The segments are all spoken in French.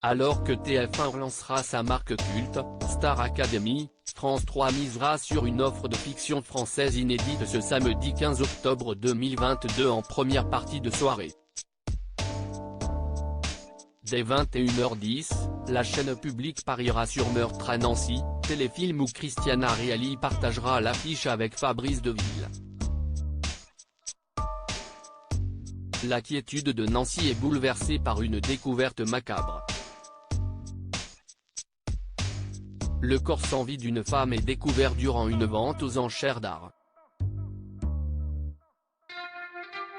Alors que TF1 relancera sa marque culte, Star Academy, France 3 misera sur une offre de fiction française inédite ce samedi 15 octobre 2022 en première partie de soirée. Dès 21h10, la chaîne publique pariera sur Meurtre à Nancy, téléfilm où Christiana Reali partagera l'affiche avec Fabrice Deville. La quiétude de Nancy est bouleversée par une découverte macabre. Le corps sans vie d'une femme est découvert durant une vente aux enchères d'art.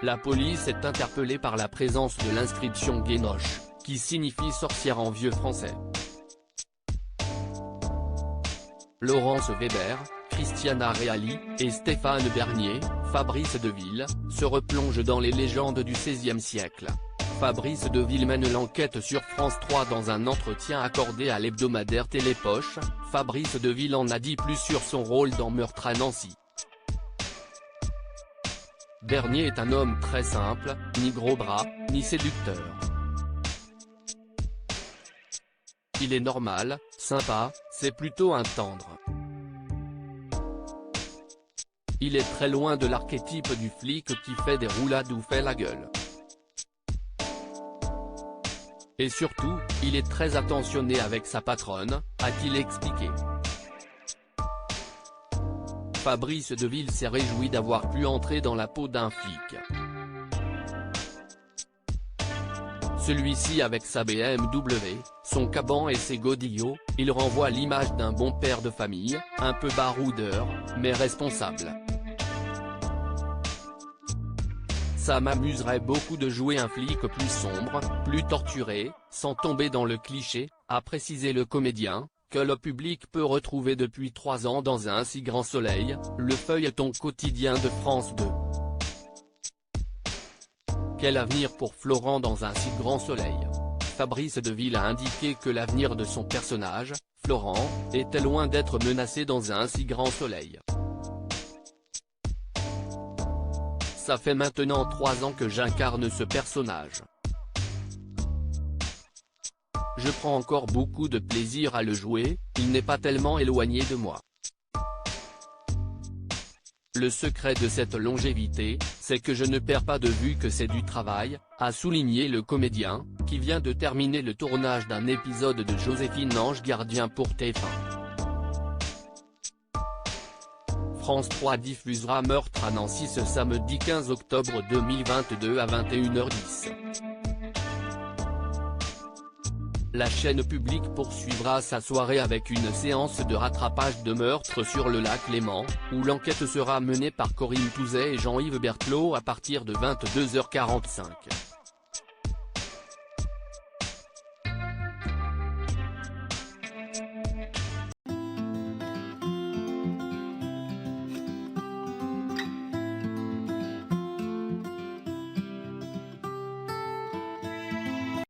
La police est interpellée par la présence de l'inscription Guénoche, qui signifie sorcière en vieux français. Laurence Weber, Christiana Reali, et Stéphane Bernier, Fabrice Deville, se replongent dans les légendes du XVIe siècle. Fabrice Deville mène l'enquête sur France 3 dans un entretien accordé à l'hebdomadaire Télépoche. Fabrice Deville en a dit plus sur son rôle dans Meurtre à Nancy. Bernier est un homme très simple, ni gros bras, ni séducteur. Il est normal, sympa, c'est plutôt un tendre. Il est très loin de l'archétype du flic qui fait des roulades ou fait la gueule. Et surtout, il est très attentionné avec sa patronne, a-t-il expliqué. Fabrice Deville s'est réjoui d'avoir pu entrer dans la peau d'un flic. Celui-ci avec sa BMW, son caban et ses godillots, il renvoie l'image d'un bon père de famille, un peu baroudeur, mais responsable. Ça m'amuserait beaucoup de jouer un flic plus sombre, plus torturé, sans tomber dans le cliché, a précisé le comédien, que le public peut retrouver depuis 3 ans dans Un si grand soleil, le feuilleton quotidien de France 2. Quel avenir pour Florent dans Un si grand soleil? Fabrice Deville a indiqué que l'avenir de son personnage, Florent, était loin d'être menacé dans Un si grand soleil. Ça fait maintenant 3 ans que j'incarne ce personnage. Je prends encore beaucoup de plaisir à le jouer, il n'est pas tellement éloigné de moi. Le secret de cette longévité, c'est que je ne perds pas de vue que c'est du travail, a souligné le comédien, qui vient de terminer le tournage d'un épisode de Joséphine Ange Gardien pour TF1. France 3 diffusera Meurtre à Nancy ce samedi 15 octobre 2022 à 21h10. La chaîne publique poursuivra sa soirée avec une séance de rattrapage de meurtre sur le lac Léman, où l'enquête sera menée par Corinne Touzet et Jean-Yves Berthelot à partir de 22h45.